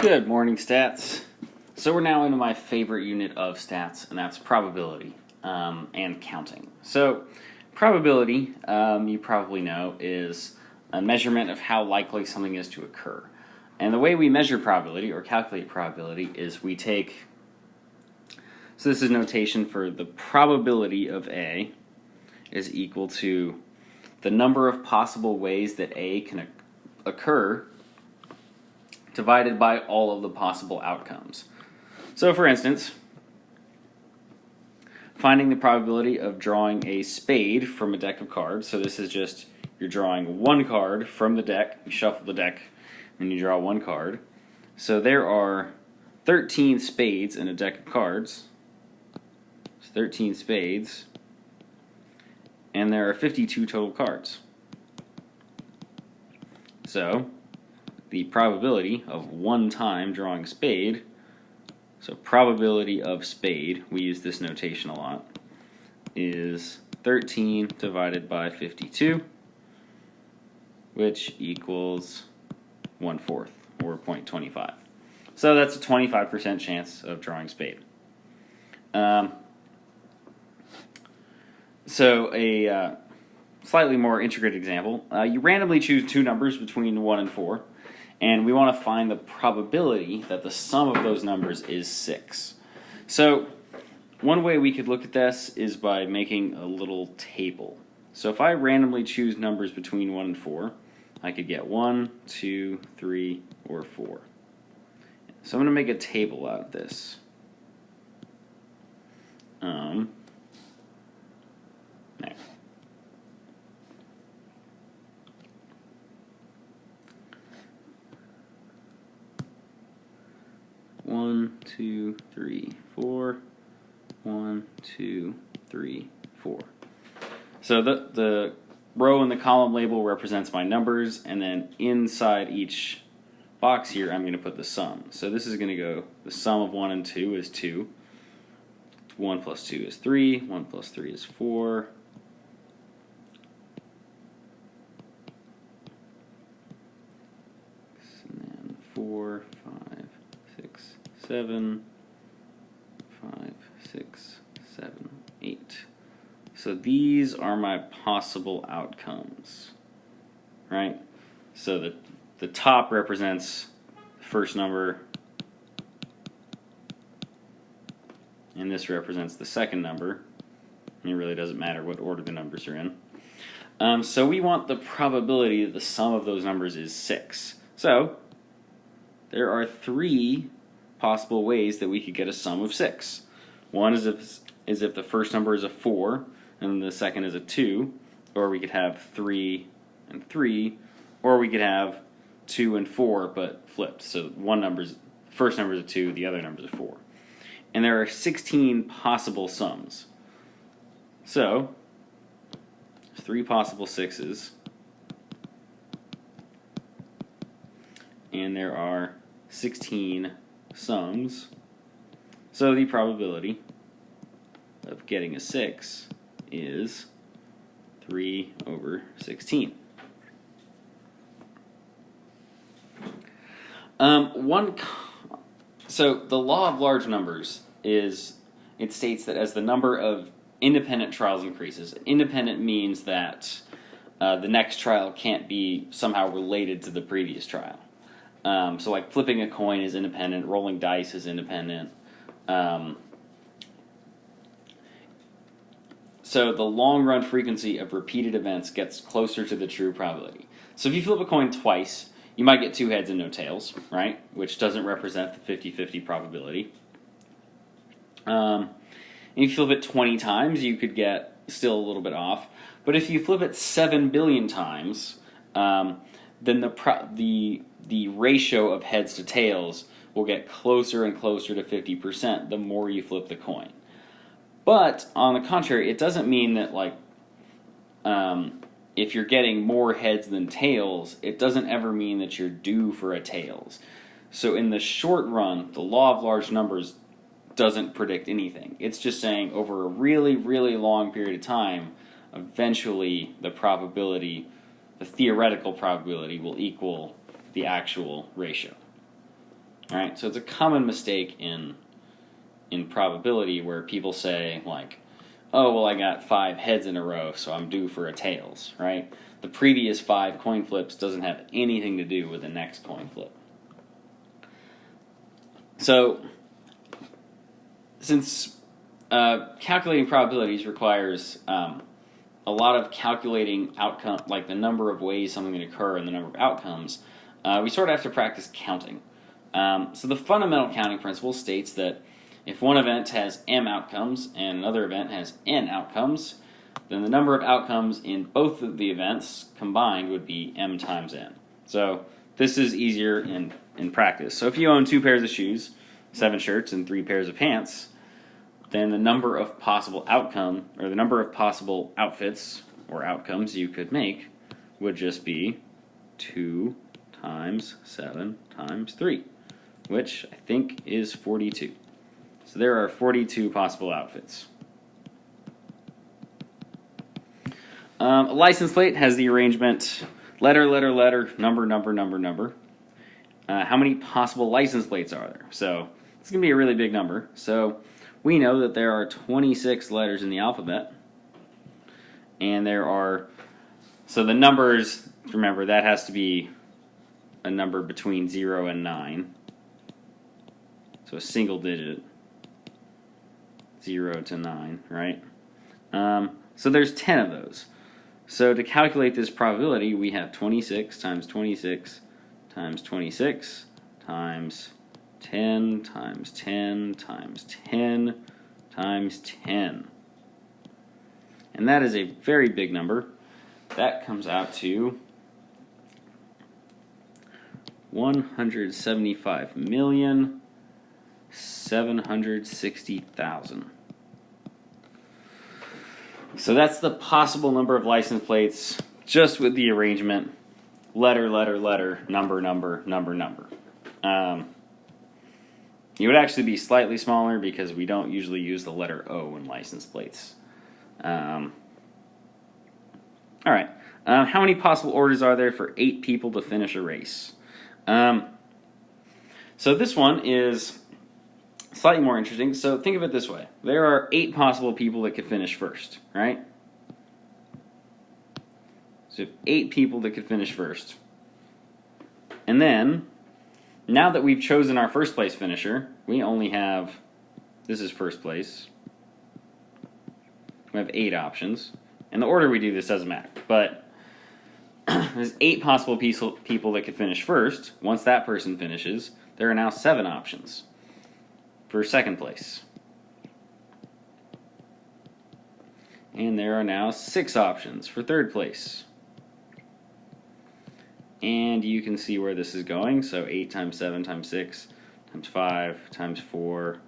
Good morning, stats. So we're now into my favorite unit of stats, and that's probability and counting. So probability, you probably know, is a measurement of how likely something is to occur. And the way we measure probability or calculate probability is we take, so this is notation for the probability of A is equal to the number of possible ways that A can occur divided by all of the possible outcomes. So for instance, finding the probability of drawing a spade from a deck of cards. So this is just, you're drawing one card from the deck, you shuffle the deck, and you draw one card. So there are 13 spades in a deck of cards. It's 13 spades. And there are 52 total cards. So the probability of one time drawing spade, so probability of spade, we use this notation a lot, is 13 divided by 52, which equals 1/4, or 0.25. So that's a 25% chance of drawing spade. So a slightly more intricate example, you randomly choose two numbers between 1 and 4, and we want to find the probability that the sum of those numbers is 6. So one way we could look at this is by making a little table. So if I randomly choose numbers between 1 and 4, I could get 1, 2, 3, or 4. So I'm going to make a table out of this. There. One, two, three, 4. 1, 2, 3, 4. So the row in the column label represents my numbers, and then inside each box here I'm going to put the sum. So this is going to go, the sum of 1 and 2 is 2. 1 plus 2 is 3. 1 plus 3 is 4. And then 4, 5, 6, 7, 5, 6, 7, 8. So these are my possible outcomes, right? So the top represents the first number, and this represents the second number. And it really doesn't matter what order the numbers are in. So we want the probability that the sum of those numbers is 6. So there are 3 possible ways that we could get a sum of 6. One is if the first number is a 4 and the second is a 2, or we could have 3 and 3, or we could have 2 and 4 but flipped. So first number is a 2, the other number is a 4. And there are 16 possible sums. So there's 3 possible 6s, and there are 16 sums. So the probability of getting a 6 is 3 over 16. So the law of large numbers it states that as the number of independent trials increases, independent means that the next trial can't be somehow related to the previous trial. So like flipping a coin is independent, rolling dice is independent. So the long run frequency of repeated events gets closer to the true probability. So if you flip a coin twice, you might get 2 heads and no tails, right? Which doesn't represent the 50-50 probability. And if you flip it 20 times, you could get still a little bit off. But if you flip it 7 billion times, then the ratio of heads to tails will get closer and closer to 50% the more you flip the coin. But on the contrary, it doesn't mean that if you're getting more heads than tails, it doesn't ever mean that you're due for a tails. So in the short run, the law of large numbers doesn't predict anything. It's just saying over a really, really long period of time, eventually the theoretical probability will equal the actual ratio. Right? So it's a common mistake in probability where people say, like, oh, well, I got 5 heads in a row, so I'm due for a tails, right? The previous 5 coin flips doesn't have anything to do with the next coin flip. So, since calculating probabilities requires a lot of calculating outcome, like the number of ways something can occur and the number of outcomes, we sort of have to practice counting. So the fundamental counting principle states that if one event has m outcomes and another event has n outcomes, then the number of outcomes in both of the events combined would be m times n. So this is easier in practice. So if you own 2 pairs of shoes, 7 shirts, and 3 pairs of pants, then the number of possible the number of possible outfits or outcomes you could make would just be 2 times 7 times 3, which I think is 42. So there are 42 possible outfits. A license plate has the arrangement letter, letter, letter, number, number, number, number. How many possible license plates are there? So it's going to be a really big number. So we know that there are 26 letters in the alphabet. And so the numbers, remember, that has to be a number between 0 and 9. So a single digit. 0 to 9, right? So there's 10 of those. So to calculate this probability, we have 26 times 26 times 26 times 10 times 10 times 10 times 10. And that is a very big number. That comes out to 175,760,000. So that's the possible number of license plates just with the arrangement letter, letter, letter, number, number, number, number. It would actually be slightly smaller because we don't usually use the letter O in license plates. All right. How many possible orders are there for 8 people to finish a race? So this one is slightly more interesting. So think of it this way. There are 8 possible people that could finish first, right? So 8 people that could finish first. And then, now that we've chosen our first place finisher, we only have, this is first place. We have 8 options. And the order we do this doesn't matter. But there's 8 possible people that could finish first. Once that person finishes, there are now 7 options for second place. And there are now 6 options for third place. And you can see where this is going. So 8 times 7 times 6 times 5 times 4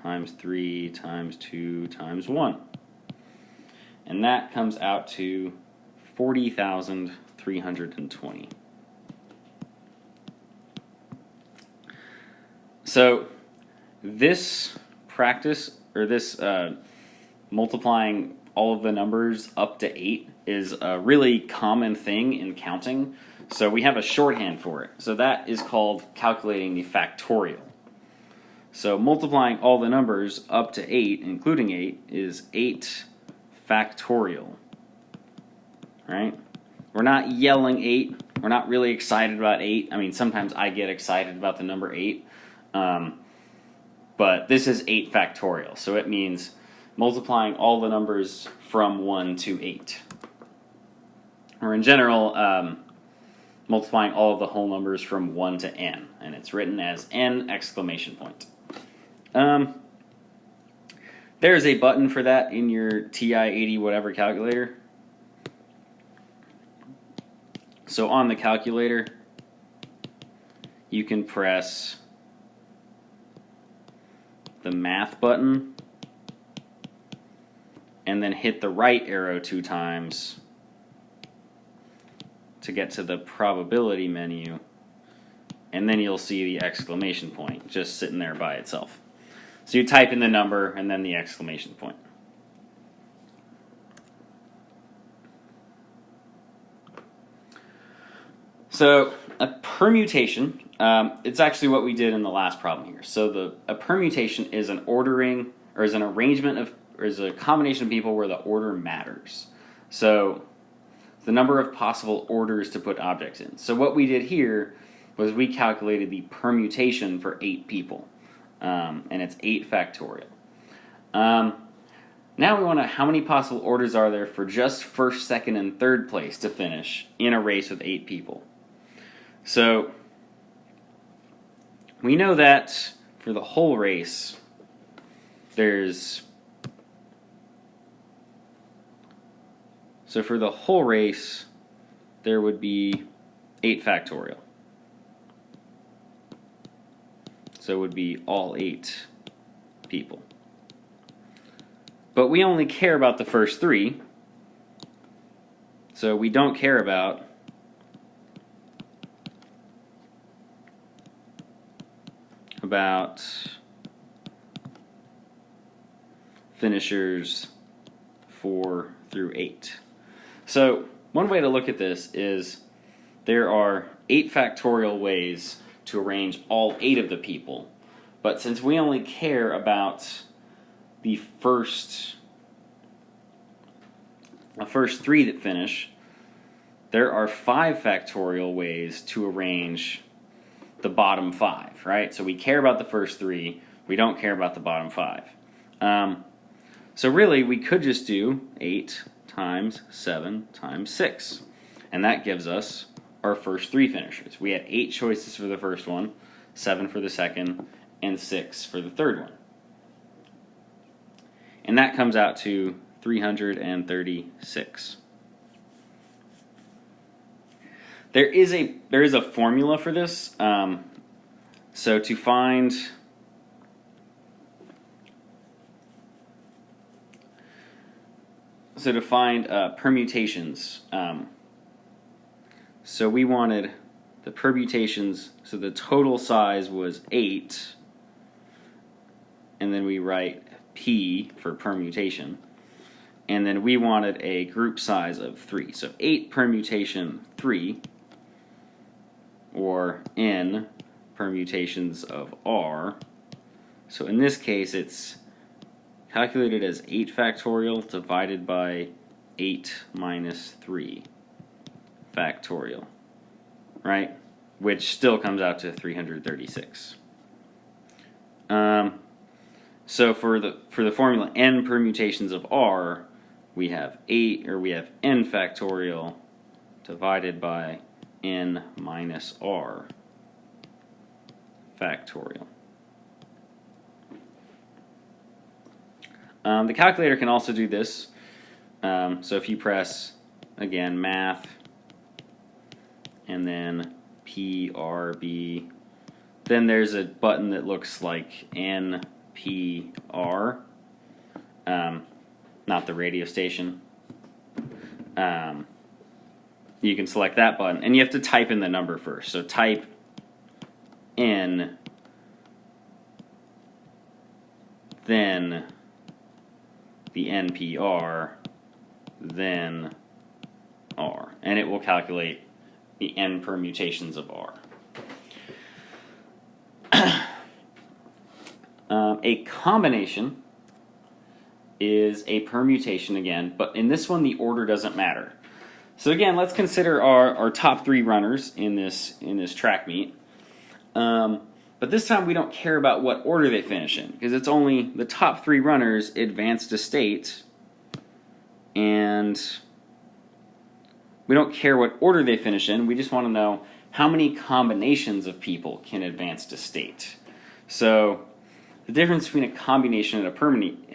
times 3 times 2 times 1. And that comes out to 40,320. So this practice, or this multiplying all of the numbers up to 8, is a really common thing in counting. So we have a shorthand for it. So that is called calculating the factorial. So multiplying all the numbers up to 8, including 8, is 8 factorial. Right? We're not yelling 8. We're not really excited about 8. I mean, sometimes I get excited about the number 8. But this is 8 factorial. So it means multiplying all the numbers from 1 to 8. Or in general, multiplying all of the whole numbers from 1 to n. And it's written as n exclamation point. There's a button for that in your TI-80 whatever calculator. So on the calculator, you can press the math button and then hit the right arrow 2 times to get to the probability menu, and then you'll see the exclamation point just sitting there by itself. So you type in the number and then the exclamation point. So a permutation It's actually what we did in the last problem here. So a permutation is an ordering, or is an arrangement of, or is a combination of people where the order matters. So the number of possible orders to put objects in. So what we did here was we calculated the permutation for 8 people, and it's 8 factorial. Now we want to, how many possible orders are there for just first, second, and third place to finish in a race with 8 people? So we know that for the whole race, there's, so for the whole race, there would be 8 factorial. So it would be all 8 people. But we only care about the first 3, so we don't care about finishers 4 through 8. So one way to look at this is there are 8 factorial ways to arrange all 8 of the people, but since we only care about the first 3 that finish, there are 5 factorial ways to arrange the bottom 5, right? So we care about the first 3, we don't care about the bottom 5. So really, we could just do 8 times 7 times 6, and that gives us our first 3 finishers. We had 8 choices for the first one, 7 for the second, and 6 for the third one. And that comes out to 336. There is a formula for this. So to find permutations. So we wanted the permutations. So the total size was 8, and then we write P for permutation, and then we wanted a group size of 3. So 8 permutation 3, or n permutations of R. So in this case, it's calculated as 8 factorial divided by 8 minus 3 factorial, right? Which still comes out to 336. So for the formula n permutations of R, we have n factorial divided by n minus R factorial. The calculator can also do this. So if you press, again, math, and then PRB, then there's a button that looks like NPR, not the radio station. You can select that button, and you have to type in the number first. So type N, then the NPR, then R, and it will calculate the n permutations of R. A combination is a permutation again, but in this one the order doesn't matter. So again, let's consider our top 3 runners in this track meet. But this time we don't care about what order they finish in, because it's only the top 3 runners advance to state, and we don't care what order they finish in. We just want to know how many combinations of people can advance to state. So the difference between a combination and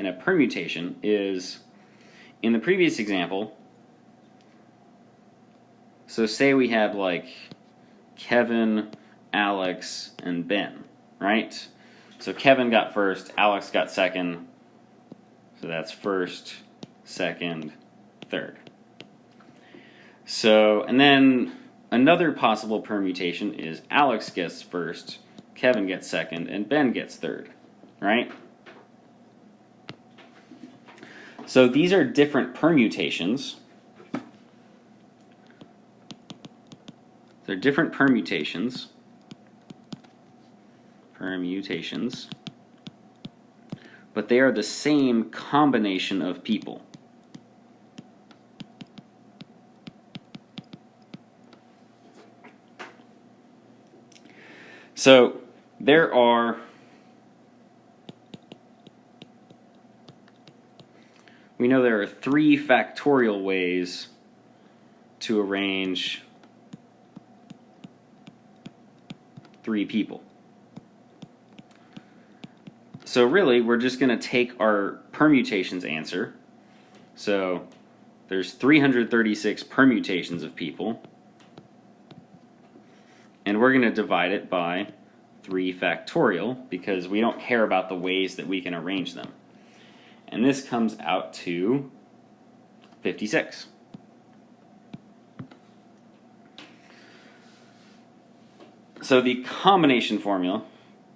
a permutation is, in the previous example, so say we had like Kevin, Alex, and Ben, right? So Kevin got first, Alex got second, so that's first, second, third. So, and then another possible permutation is Alex gets first, Kevin gets second, and Ben gets third, right? So these are different permutations. They're different permutations. permutations, but they are the same combination of people. So there are we know there are 3 factorial ways to arrange 3 people. So really, we're just going to take our permutations answer. So there's 336 permutations of people, and we're going to divide it by 3 factorial because we don't care about the ways that we can arrange them. And this comes out to 56. So the combination formula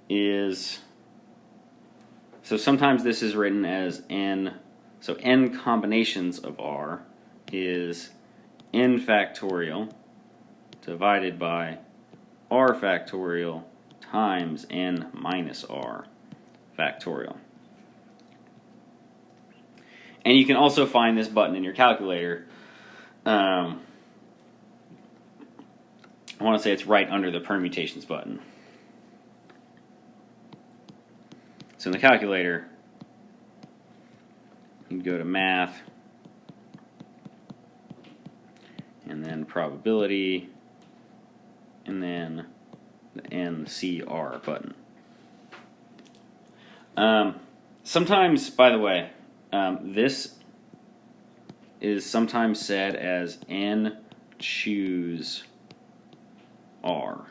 is, so sometimes this is written as n, so n combinations of r is n factorial divided by r factorial times n minus r factorial. And you can also find this button in your calculator. I want to say it's right under the permutations button. So in the calculator, you can go to math, and then probability, and then the NCR button. Sometimes, by the way, this is sometimes said as n choose r,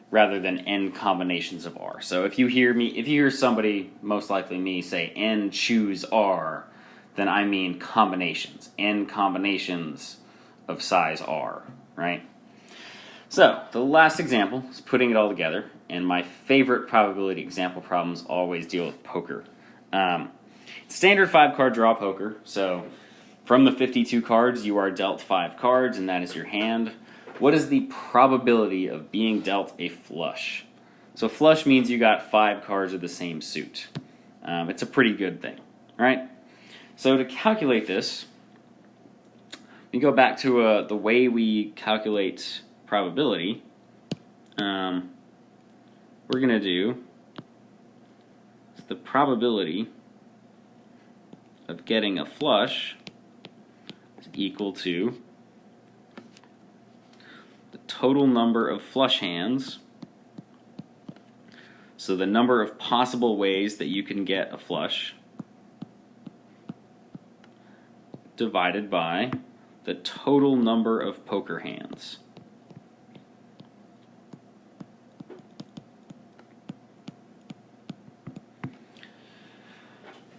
rather than n combinations of r. So if you hear somebody, most likely me, say n choose r, then I mean combinations, n combinations of size r, right? So the last example is putting it all together, and my favorite probability example problems always deal with poker. Standard 5-card draw poker, so from the 52 cards you are dealt 5 cards, and that is your hand. What is the probability of being dealt a flush? So flush means you got 5 cards of the same suit. It's a pretty good thing, right? So to calculate this, we go back to the way we calculate probability. We're going to do the probability of getting a flush is equal to the total number of flush hands, so the number of possible ways that you can get a flush, divided by the total number of poker hands.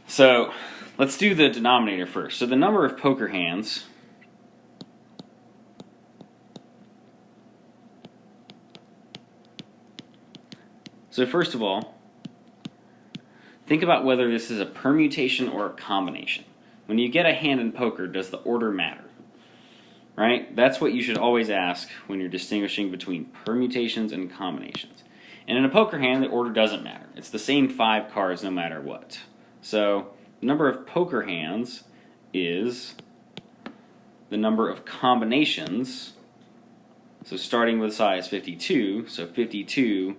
So let's do the denominator first. So the number of poker hands So first of all, think about whether this is a permutation or a combination. When you get a hand in poker, does the order matter? Right? That's what you should always ask when you're distinguishing between permutations and combinations. And in a poker hand, the order doesn't matter. It's the same 5 cards no matter what. So the number of poker hands is the number of combinations. So starting with size 52, so 52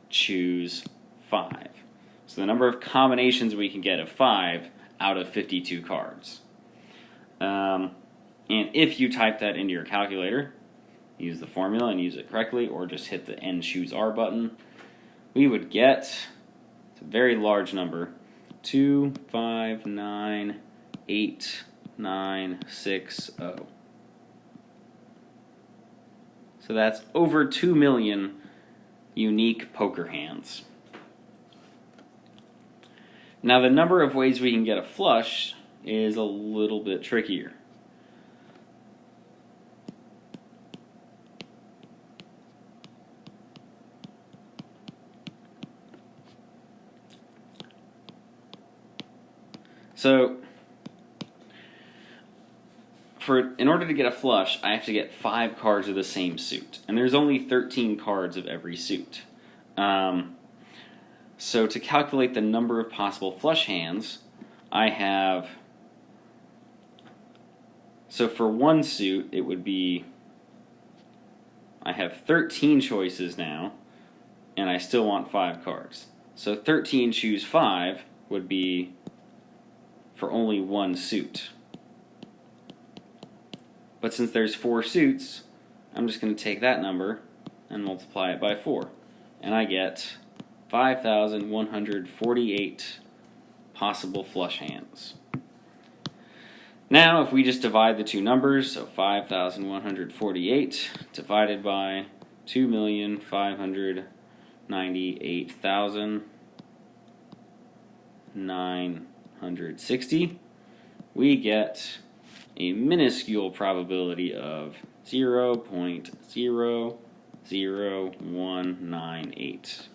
choose 5. So the number of combinations we can get of 5 out of 52 cards. And if you type that into your calculator, use the formula and use it correctly, or just hit the N choose R button, we would get, it's a very large number, 2598960. So that's over 2 million unique poker hands. Now the number of ways we can get a flush is a little bit trickier. So in order to get a flush, I have to get 5 cards of the same suit, and there's only 13 cards of every suit. So to calculate the number of possible flush hands, I have, so for one suit, it would be, I have 13 choices now, and I still want 5 cards. So 13 choose 5 would be for only one suit. But since there's 4 suits, I'm just going to take that number and multiply it by 4. And I get 5,148 possible flush hands. Now, if we just divide the two numbers, so 5,148 divided by 2,598,960, we get a minuscule probability of 0.00198.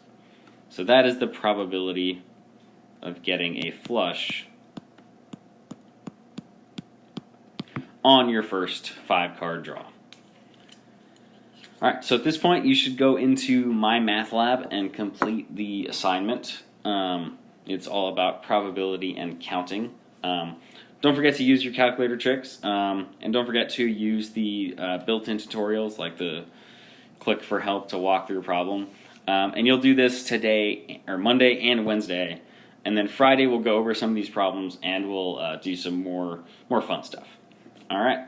So that is the probability of getting a flush on your first 5-card draw. Alright, so at this point you should go into MyMathLab and complete the assignment. It's all about probability and counting. Don't forget to use your calculator tricks, and don't forget to use the built-in tutorials like the click for help to walk through a problem. And you'll do this today, or Monday and Wednesday, and then Friday we'll go over some of these problems and we'll do some more fun stuff. All right.